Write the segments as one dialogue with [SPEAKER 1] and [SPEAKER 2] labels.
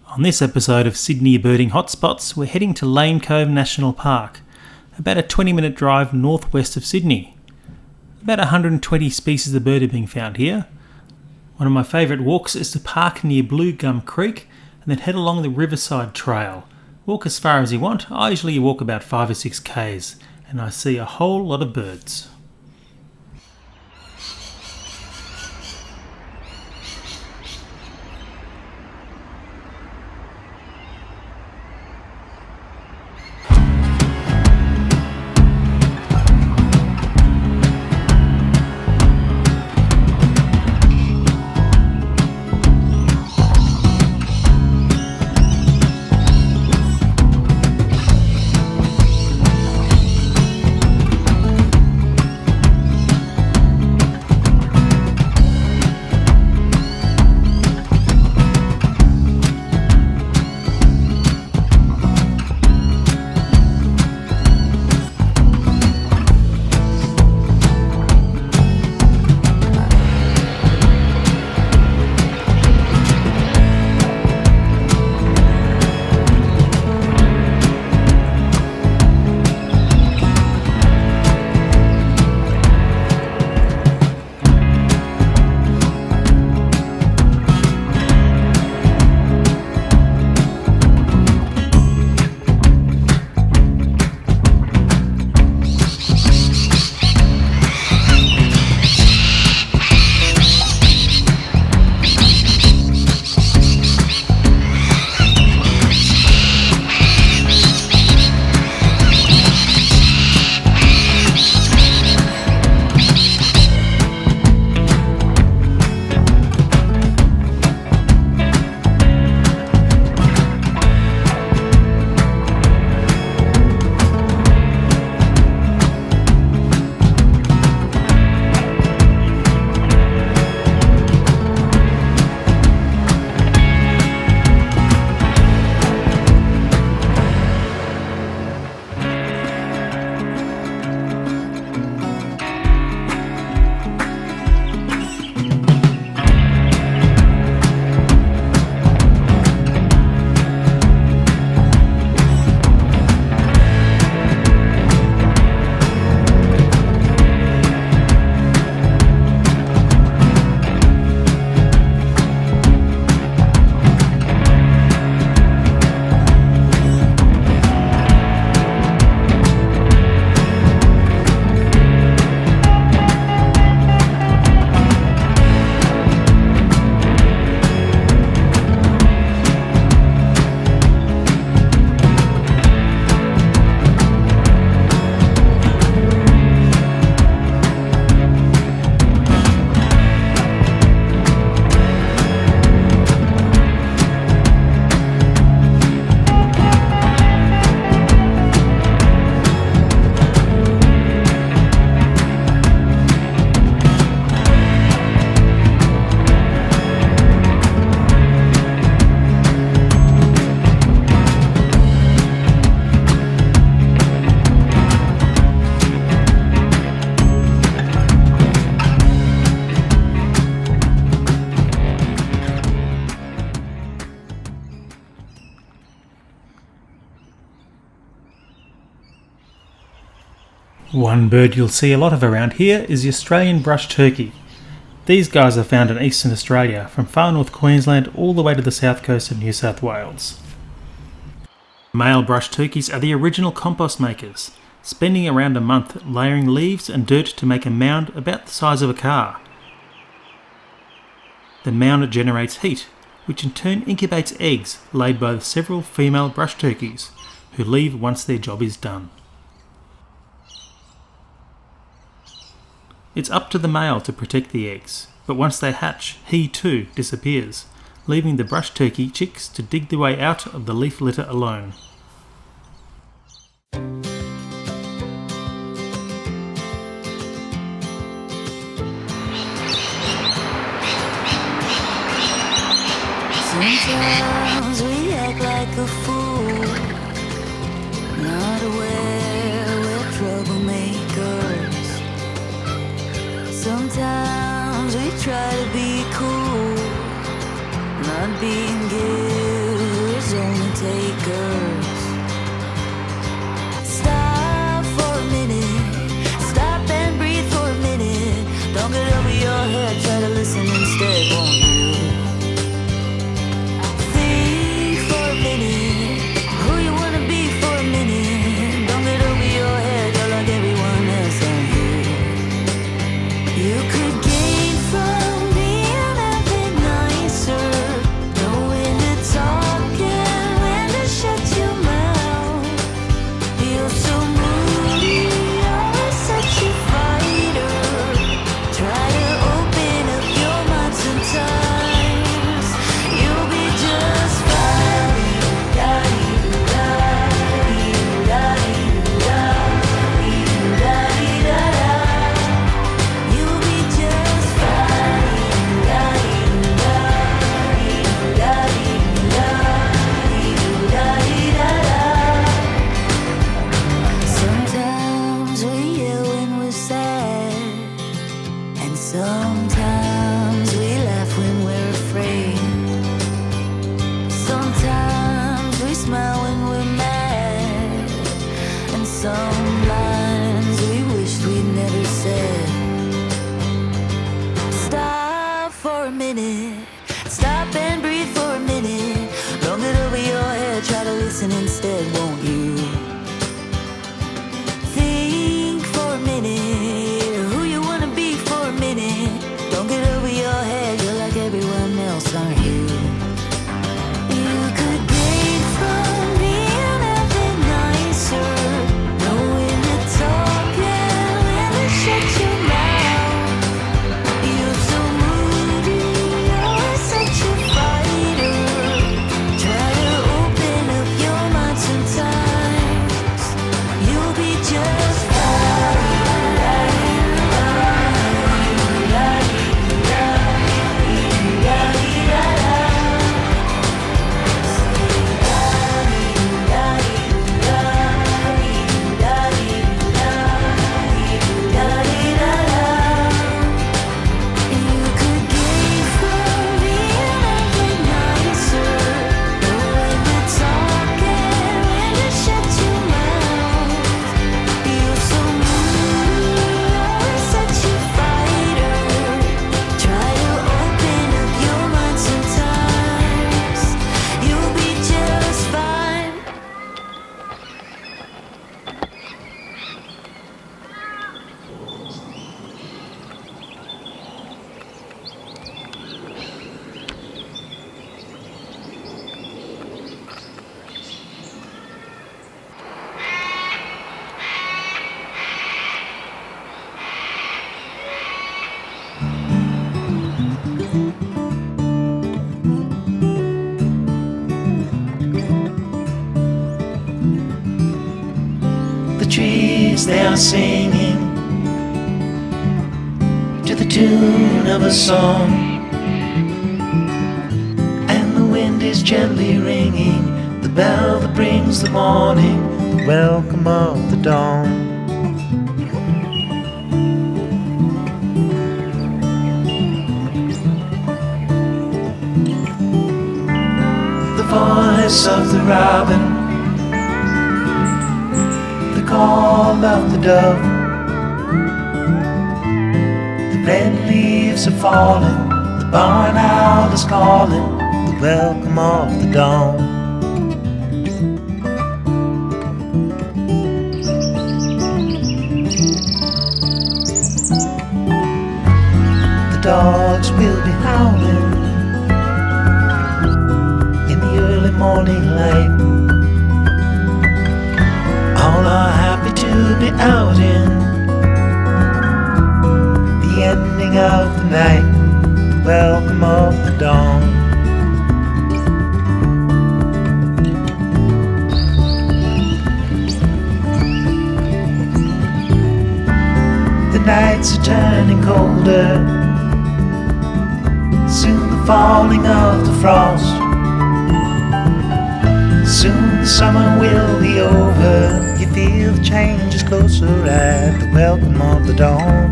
[SPEAKER 1] On this episode of Sydney Birding Hotspots, we're heading to Lane Cove National Park, about a 20-minute drive northwest of Sydney. About 120 species of bird are being found here. One of my favourite walks is to park near Blue Gum Creek and then head along the Riverside Trail. Walk as far as you want. I usually walk about 5 or 6 k's and I see a whole lot of birds. One bird you'll see a lot of around here is the Australian brush turkey. These guys are found in eastern Australia, from far north Queensland all the way to the south coast of New South Wales. Male brush turkeys are the original compost makers, spending around a month layering leaves and dirt to make a mound about the size of a car. The mound generates heat, which in turn incubates eggs laid by the several female brush turkeys, who leave once their job is done. It's up to the male to protect the eggs, but once they hatch, he too disappears, leaving the brush turkey chicks to dig their way out of the leaf litter alone.
[SPEAKER 2] Sometimes we act like a fool, not aware we're troublemakers. Sometimes we try to be cool, not being guilty minute. Stop and breathe for a minute. Long it over your head, try to listen instead, won't you? Think for a minute, who you wanna be for a minute. Don't get over your head, you're like everyone else, aren't you? You could gain from being a bit nicer, knowing to talk and when to shut your mouth. You're so moody, you're such a fighter. Try to open up your mind sometimes. You'll be just fine.
[SPEAKER 3] They are singing to the tune of a song, and the wind is gently ringing the bell that brings the morning, the welcome of the dawn. The voice of the robin, call of the dove, the red leaves are falling, the barn owl is calling, the welcome of the dawn. The dogs will be howling in the early morning light. All are happy to be out in the ending of the night, the welcome of the dawn. The nights are turning colder, soon the falling of the frost. Soon the summer will be over. You feel the change is closer at the welcome of the dawn.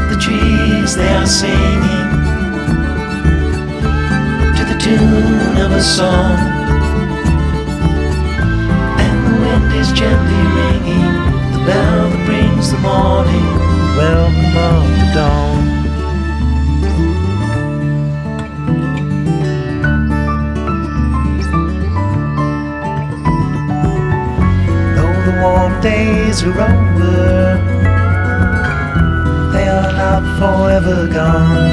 [SPEAKER 3] The trees, they are singing to the tune of a song, and the wind is gently ringing the bell that brings the morning, the welcome of the dawn. Though the warm days are over, they are not forever gone.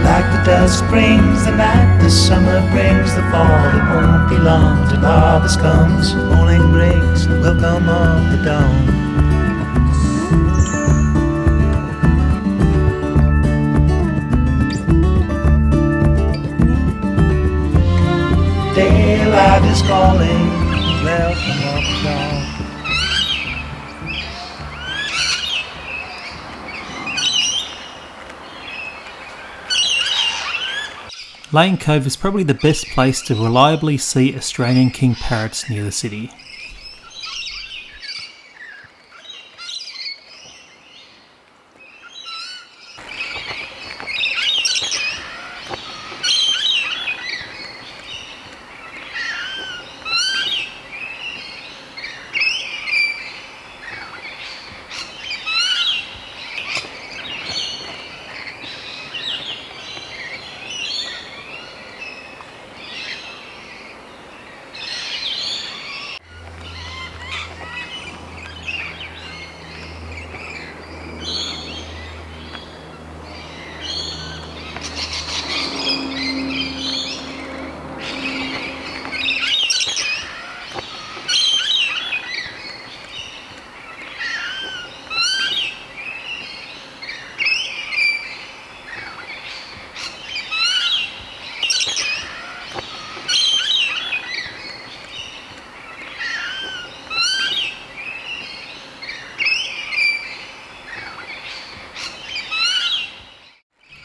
[SPEAKER 3] Like the dusk brings the night, the summer brings the fall. It won't be long till harvest comes, morning breaks, the welcome of the dawn. Daylight is calling, welcome of the dawn.
[SPEAKER 1] Lane Cove is probably the best place to reliably see Australian king-parrots near the city.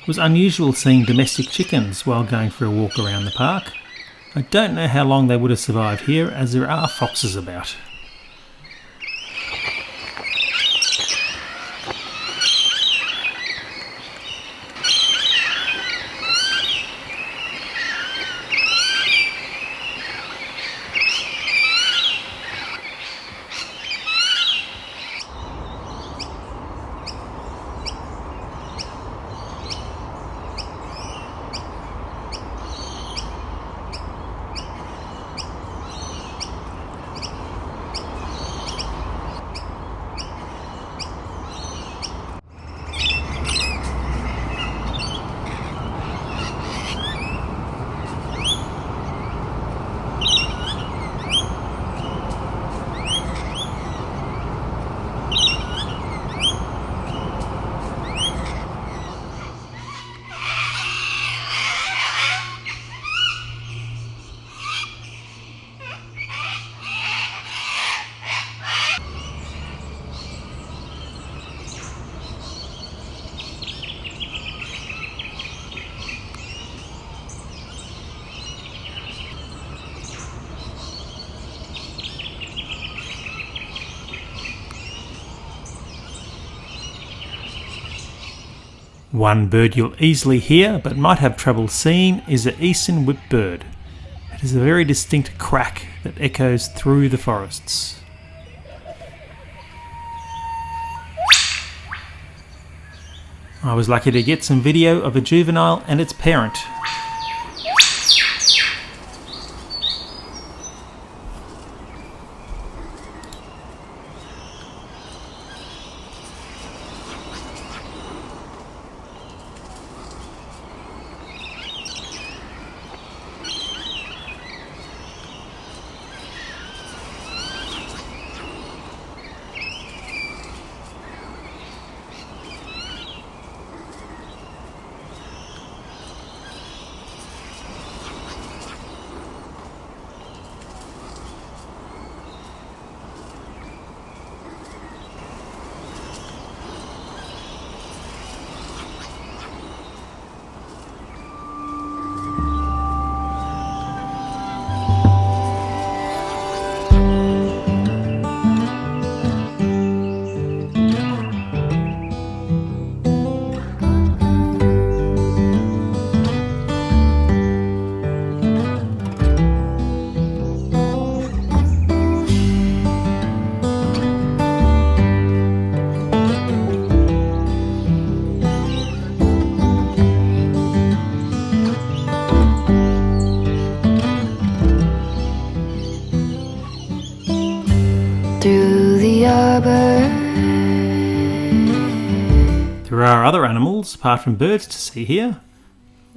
[SPEAKER 1] It was unusual seeing domestic chickens while going for a walk around the park. I don't know how long they would have survived here, as there are foxes about. One bird you'll easily hear but might have trouble seeing is the eastern whipbird. It is a very distinct crack that echoes through the forests. I was lucky to get some video of a juvenile and its parent.
[SPEAKER 2] Through the arbor.
[SPEAKER 1] There are other animals apart from birds to see here.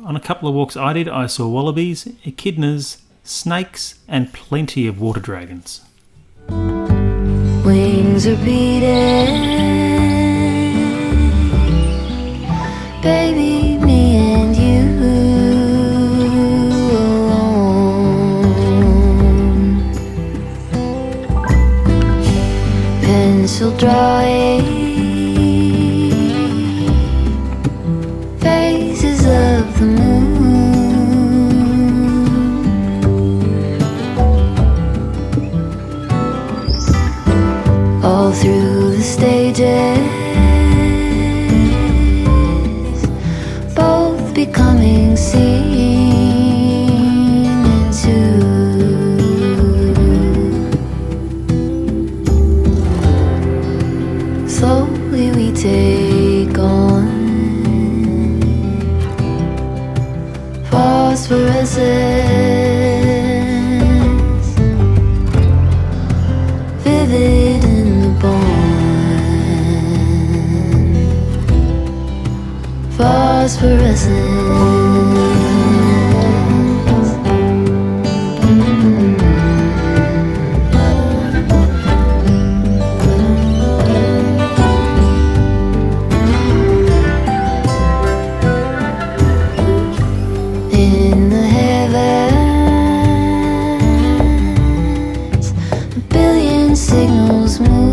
[SPEAKER 1] On a couple of walks I did, I saw wallabies, echidnas, snakes and plenty of water dragons.
[SPEAKER 2] Wings are beating, baby, me and you alone. Pencil drawing phases of the moon. All through the stages, both becoming seen into. Slowly we take on phosphorescence, vivid in the bone. Phosphorescence. In the heavens, a billion signals move.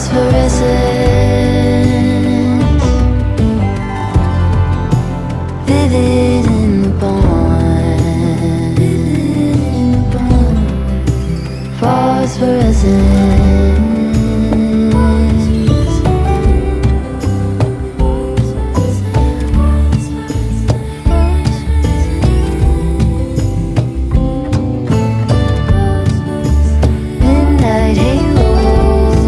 [SPEAKER 2] phosphorescence, vivid in the bond, phosphorescence. Midnight halos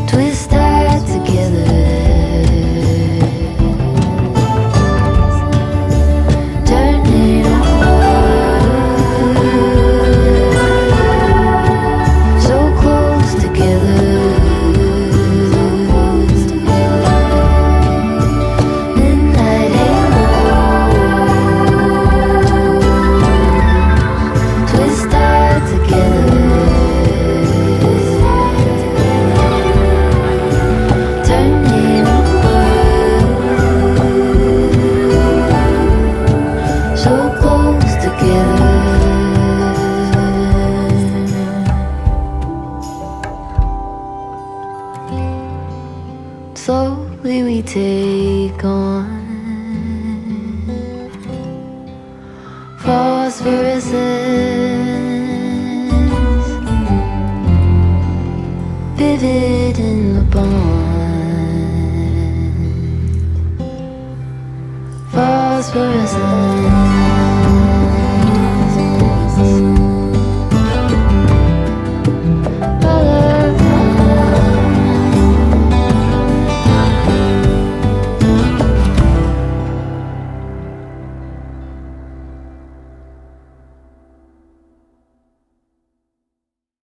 [SPEAKER 2] twist tied together, turning so close together. Midnight halos twist tied together, turning so close together. Slowly we take on phosphorescence, vivid in the bond, phosphorescence.